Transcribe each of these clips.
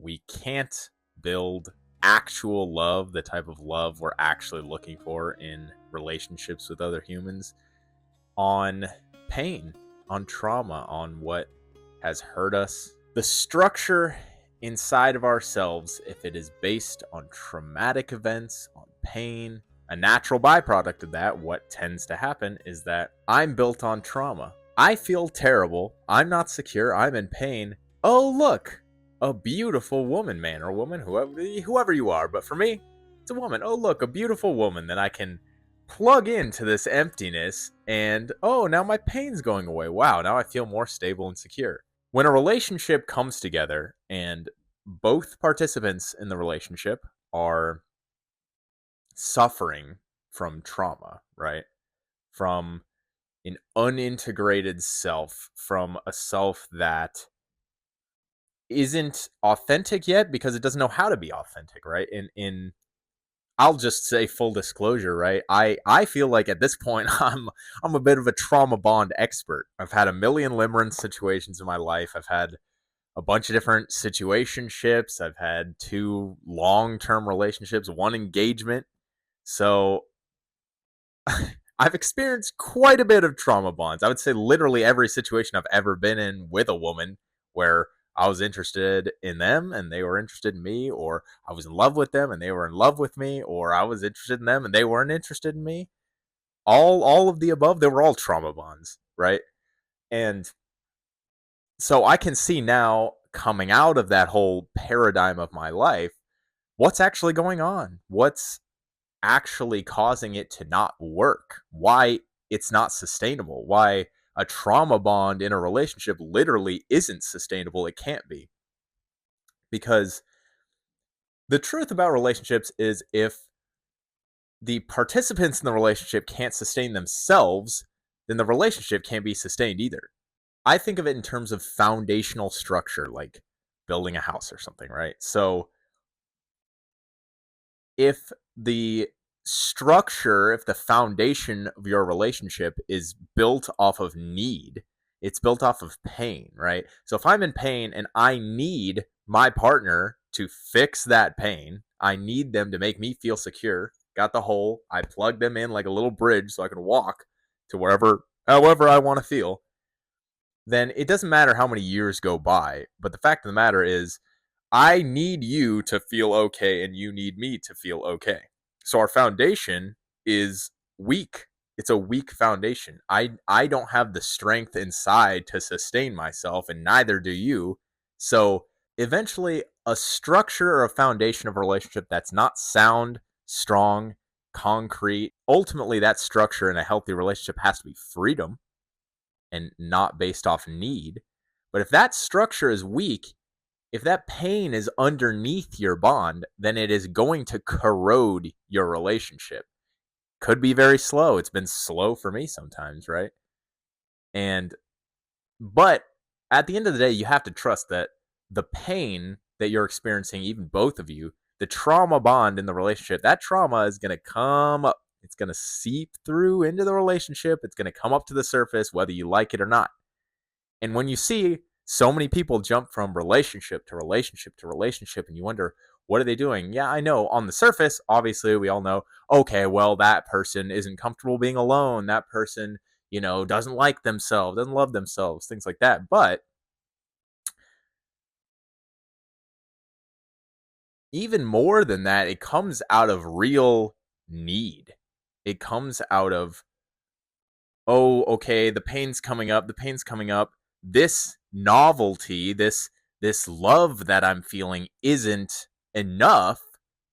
we can't build actual love, the type of love we're actually looking for in relationships with other humans, on pain, on trauma, on what has hurt us. The structure inside of ourselves, if it is based on traumatic events, on pain, a natural byproduct of that, what tends to happen is that I'm built on trauma. I feel terrible. I'm not secure. I'm in pain. Oh, look, a beautiful woman, man or woman, whoever you are. But for me, it's a woman. Oh, look, a beautiful woman that I can plug into this emptiness, and oh, now my pain's going away. Wow, now I feel more stable and secure. When a relationship comes together and both participants in the relationship are suffering from trauma, right? From an unintegrated self, from a self that isn't authentic yet because it doesn't know how to be authentic, right? In I'll just say full disclosure, right? I feel like at this point I'm a bit of a trauma bond expert. I've had a million limerence situations in my life. I've had a bunch of different situationships. I've had 2 long-term relationships, 1 engagement. So I've experienced quite a bit of trauma bonds. I would say literally every situation I've ever been in with a woman where I was interested in them and they were interested in me, or I was in love with them and they were in love with me, or I was interested in them and they weren't interested in me. All of the above, they were all trauma bonds, right? And so I can see now, coming out of that whole paradigm of my life, what's actually going on. What's actually causing it to not work, why it's not sustainable, why a trauma bond in a relationship literally isn't sustainable. It can't be. Because the truth about relationships is, if the participants in the relationship can't sustain themselves, then the relationship can't be sustained either. I think of it in terms of foundational structure, like building a house or something, right? So if the structure, if the foundation of your relationship is built off of need, it's built off of pain, right? So if I'm in pain and I need my partner to fix that pain, I need them to make me feel secure. Got the hole, I plug them in like a little bridge so I can walk to wherever, however I want to feel. Then it doesn't matter how many years go by. But the fact of the matter is, I need you to feel okay and you need me to feel okay. So our foundation is weak. It's a weak foundation. I don't have the strength inside to sustain myself, and neither do you. So eventually, a structure or a foundation of a relationship that's not sound, strong, concrete, ultimately that structure in a healthy relationship has to be freedom and not based off need. But if that structure is weak, if that pain is underneath your bond, then it is going to corrode your relationship. Could be very slow. It's been slow for me sometimes, right? But at the end of the day, you have to trust that the pain that you're experiencing, even both of you, the trauma bond in the relationship, that trauma is going to come up. It's going to seep through into the relationship. It's going to come up to the surface, whether you like it or not. And when you see so many people jump from relationship to relationship to relationship, and you wonder, what are they doing? Yeah, I know. On the surface, obviously, we all know, okay, well, that person isn't comfortable being alone. That person, doesn't like themselves, doesn't love themselves, things like that. But even more than that, it comes out of real need. It comes out of, oh, okay, the pain's coming up. This novelty, this love that I'm feeling isn't enough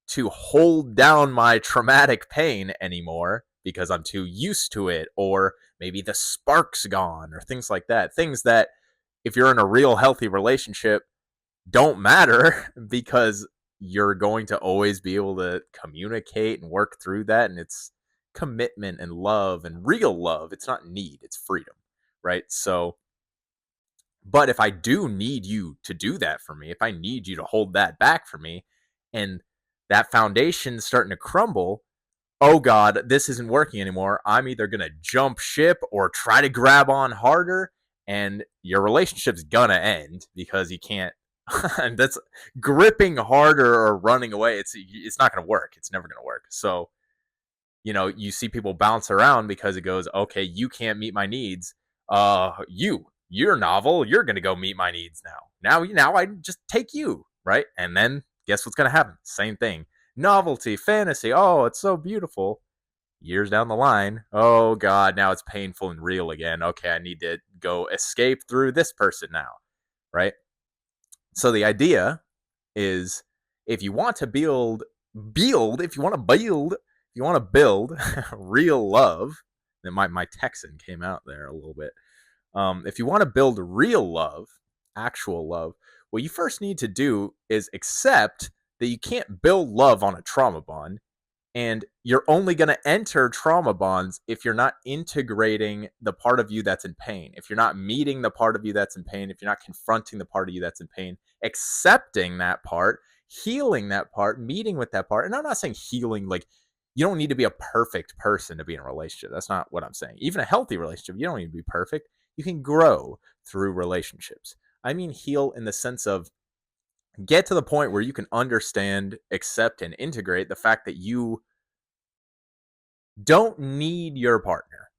to hold down my traumatic pain anymore because I'm too used to it, or maybe the spark's gone, or things like that. Things that, if you're in a real healthy relationship, don't matter because you're going to always be able to communicate and work through that. And it's commitment and love and real love. It's not need, it's freedom, right? So, but if I do need you to do that for me, if I need you to hold that back for me, and that foundation's starting to crumble, oh God, this isn't working anymore. I'm either going to jump ship or try to grab on harder, and your relationship's going to end because you can't And that's gripping harder or running away. It's not going to work. It's never going to work. So, you see people bounce around because it goes, okay, you can't meet my needs. You're novel. You're going to go meet my needs now. Now I just take you, right? And then guess what's going to happen? Same thing. Novelty, fantasy. Oh, it's so beautiful. Years down the line, oh God, now it's painful and real again. Okay, I need to go escape through this person now, right? So the idea is if you want to if you want to build real love, then my Texan came out there a little bit. If you want to build real love, actual love, what you first need to do is accept that you can't build love on a trauma bond. And you're only going to enter trauma bonds if you're not integrating the part of you that's in pain. If you're not meeting the part of you that's in pain, if you're not confronting the part of you that's in pain, accepting that part, healing that part, meeting with that part. And I'm not saying healing, like you don't need to be a perfect person to be in a relationship. That's not what I'm saying. Even a healthy relationship, you don't need to be perfect. You can grow through relationships. I mean, heal in the sense of get to the point where you can understand, accept, and integrate the fact that you don't need your partner.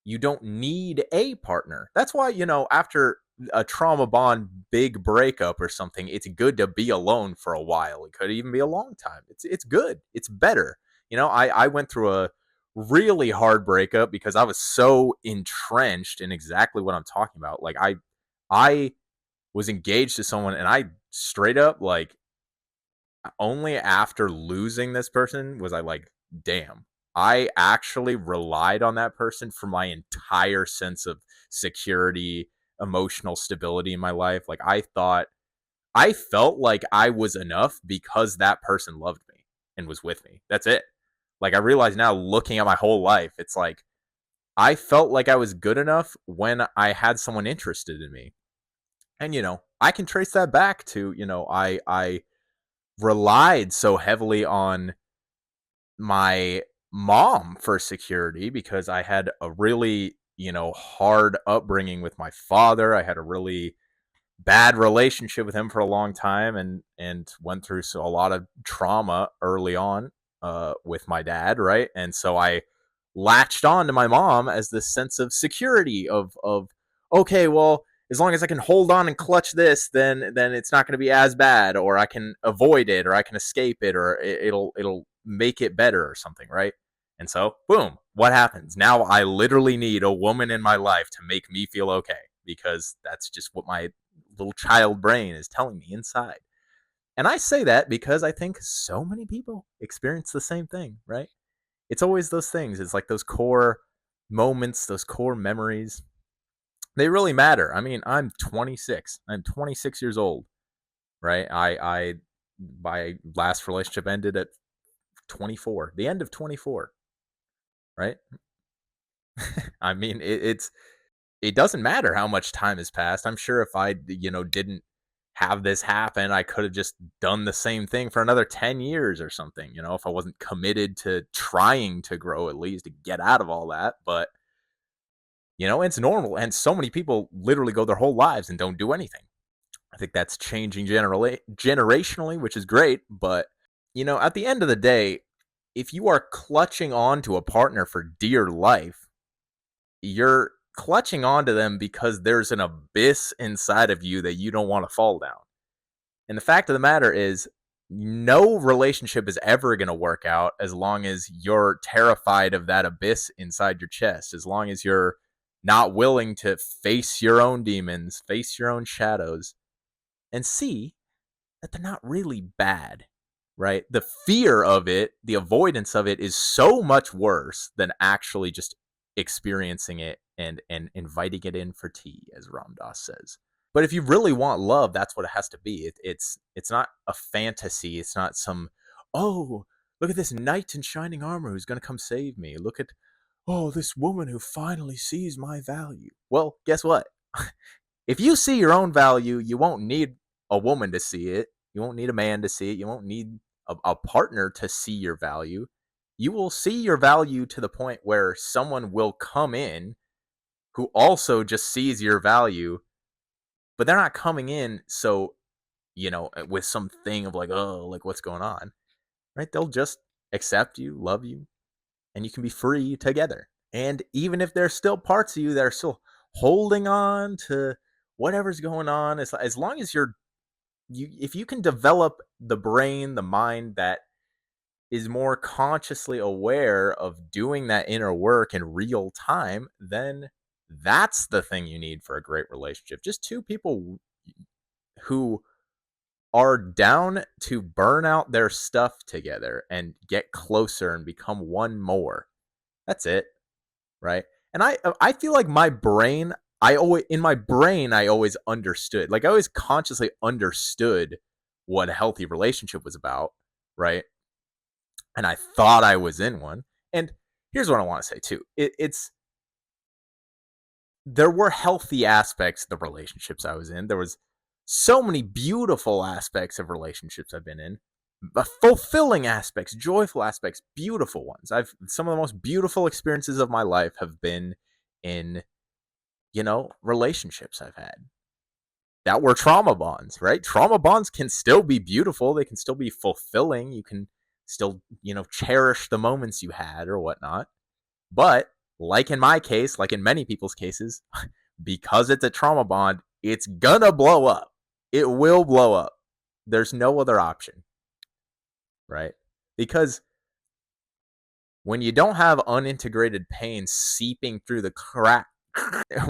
You don't need a partner. That's why, after a trauma bond big breakup or something, it's good to be alone for a while. It could even be a long time. It's good. It's better. I went through a really hard breakup because I was so entrenched in exactly what I'm talking about. Like I was engaged to someone and I straight up like only after losing this person was I like, damn, I actually relied on that person for my entire sense of security, emotional stability in my life. Like I felt like I was enough because that person loved me and was with me. That's it. Like I realize now looking at my whole life, it's like I felt like I was good enough when I had someone interested in me. And I can trace that back to, I relied so heavily on my mom for security because I had a really, hard upbringing with my father. I had a really bad relationship with him for a long time and went through a lot of trauma early on with my dad, right? And so I latched on to my mom as this sense of security of okay, well, as long as I can hold on and clutch this, then it's not going to be as bad, or I can avoid it, or I can escape it, or it'll make it better or something, right? And so, boom, what happens? Now I literally need a woman in my life to make me feel okay because that's just what my little child brain is telling me inside. And I say that because I think so many people experience the same thing, right? It's always those things. It's like those core moments, those core memories. They really matter. I mean, I'm 26. I'm 26 years old, right? My last relationship ended at 24, the end of 24, right? I mean, it doesn't matter how much time has passed. I'm sure if I, didn't have this happen, I could have just done the same thing for another 10 years or something, if I wasn't committed to trying to grow at least to get out of all that. But, it's normal. And so many people literally go their whole lives and don't do anything. I think that's changing generationally, which is great. But, at the end of the day, if you are clutching on to a partner for dear life, you're clutching onto them because there's an abyss inside of you that you don't want to fall down. And the fact of the matter is, no relationship is ever going to work out as long as you're terrified of that abyss inside your chest, as long as you're not willing to face your own demons, face your own shadows, and see that they're not really bad, right? The fear of it, the avoidance of it is so much worse than actually just experiencing it and inviting it in for tea, as Ram Dass says. But if you really want love, that's what it has to be. It's not a fantasy. It's not some, oh, look at this knight in shining armor who's going to come save me. Look at, oh, this woman who finally sees my value. Well, guess what? If you see your own value, you won't need a woman to see it. You won't need a man to see it. You won't need a partner to see your value. You will see your value to the point where someone will come in who also just sees your value, but they're not coming in so with something of like, oh, like what's going on, right? They'll just accept you, love you, and you can be free together. And even if there's still parts of you that are still holding on to whatever's going on, as long as if you can develop the brain, the mind that is more consciously aware of doing that inner work in real time, then that's the thing you need for a great relationship. Just two people who are down to burn out their stuff together and get closer and become one more. That's it, right? And I feel like my brain, I always understood. Like I always consciously understood what a healthy relationship was about, right? And I thought I was in one. And here's what I want to say too. It's there were healthy aspects of the relationships I was in. There was so many beautiful aspects of relationships I've been in. Fulfilling aspects, joyful aspects, beautiful ones. I've Some of the most beautiful experiences of my life have been in, relationships I've had that were trauma bonds, right? Trauma bonds can still be beautiful. They can still be fulfilling. You can still, cherish the moments you had or whatnot. But like in my case, like in many people's cases, because it's a trauma bond, it's gonna blow up. It will blow up. There's no other option, right? Because when you don't have unintegrated pain seeping through the crack,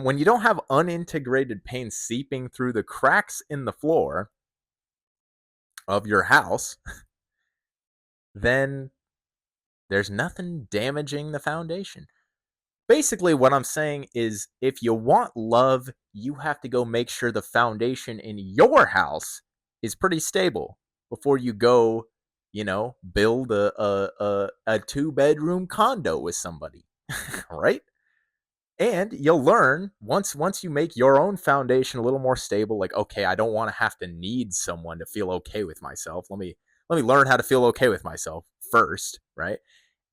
when you don't have unintegrated pain seeping through the cracks in the floor of your house, then there's nothing damaging the foundation. Basically, what I'm saying is if you want love, you have to go make sure the foundation in your house is pretty stable before you go, build a 2-bedroom condo with somebody, right? And you'll learn once you make your own foundation a little more stable, like, okay, I don't want to have to need someone to feel okay with myself. Let me learn how to feel okay with myself first, right?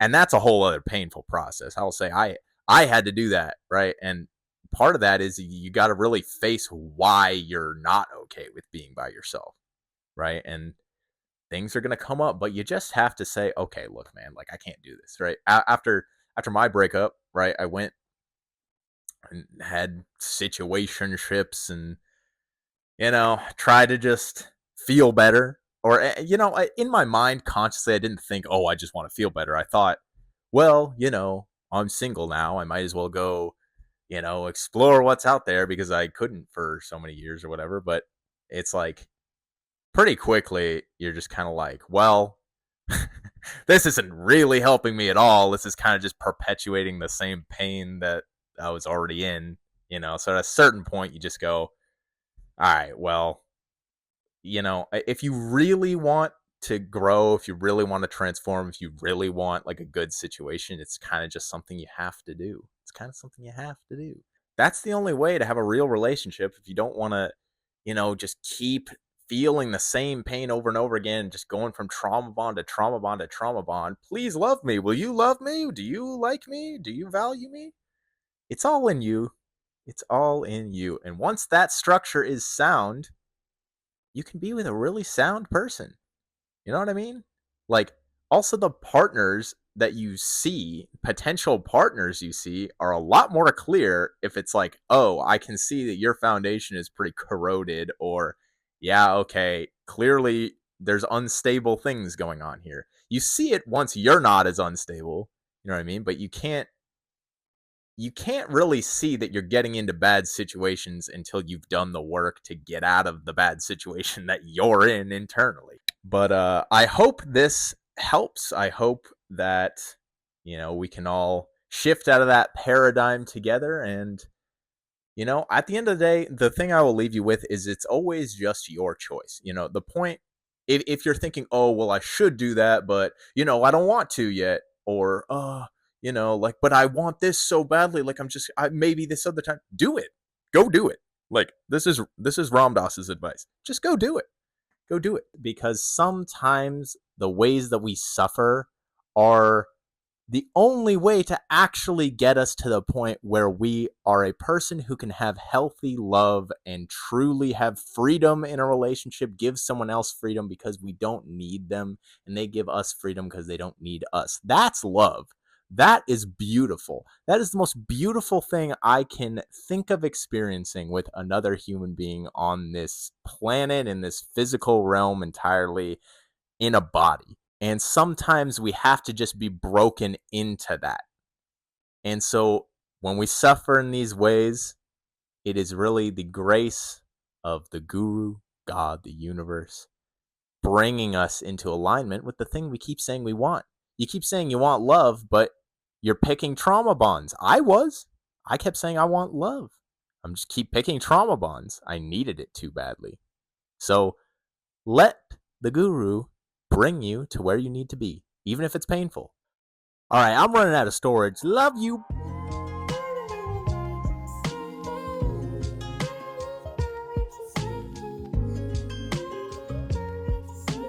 And that's a whole other painful process. I'll say I had to do that, right? And part of that is you got to really face why you're not okay with being by yourself, right? And things are going to come up, but you just have to say, okay, look, man, like I can't do this, right? After my breakup, right, I went and had situationships and try to just feel better. Or in my mind consciously I didn't think, oh, I just want to feel better. I thought, well, I'm single now, I might as well go explore what's out there because I couldn't for so many years or whatever. But it's like pretty quickly you're just kind of like, well, this isn't really helping me at all. This is kind of just perpetuating the same pain that I was already in, So at a certain point, you just go, all right, well, if you really want to grow, if you really want to transform, if you really want like a good situation, it's kind of just something you have to do. It's kind of something you have to do. That's the only way to have a real relationship. If you don't want to, just keep feeling the same pain over and over again, just going from trauma bond to trauma bond to trauma bond. Please love me. Will you love me? Do you like me? Do you value me? It's all in you. It's all in you. And once that structure is sound, you can be with a really sound person. You know what I mean? Like, also the partners that you see, potential partners you see, are a lot more clear if it's like, oh, I can see that your foundation is pretty corroded, or, yeah, okay, clearly there's unstable things going on here. You see it once you're not as unstable, you know what I mean? But you can't really see that you're getting into bad situations until you've done the work to get out of the bad situation that you're in internally. But I hope this helps. I hope that, we can all shift out of that paradigm together. And, at the end of the day, the thing I will leave you with is it's always just your choice. The point, if you're thinking, oh, well, I should do that, but, I don't want to yet, or, like, but I want this so badly. Like, maybe this other time, do it. Go do it. Like, this is Ram Dass's advice. Just go do it. Go do it. Because sometimes the ways that we suffer are The only way to actually get us to the point where we are a person who can have healthy love and truly have freedom in a relationship, give someone else freedom because we don't need them, and they give us freedom because they don't need us. That's love. That is beautiful. That is the most beautiful thing I can think of experiencing with another human being on this planet, in this physical realm entirely, in a body. And sometimes we have to just be broken into that. And so when we suffer in these ways, it is really the grace of the guru, God, the universe, bringing us into alignment with the thing we keep saying we want. You keep saying you want love, but you're picking trauma bonds. I kept saying I want love. I'm just keep picking trauma bonds. I needed it too badly. So let the guru bring you to where you need to be, even if it's painful. All right, I'm running out of storage. Love you.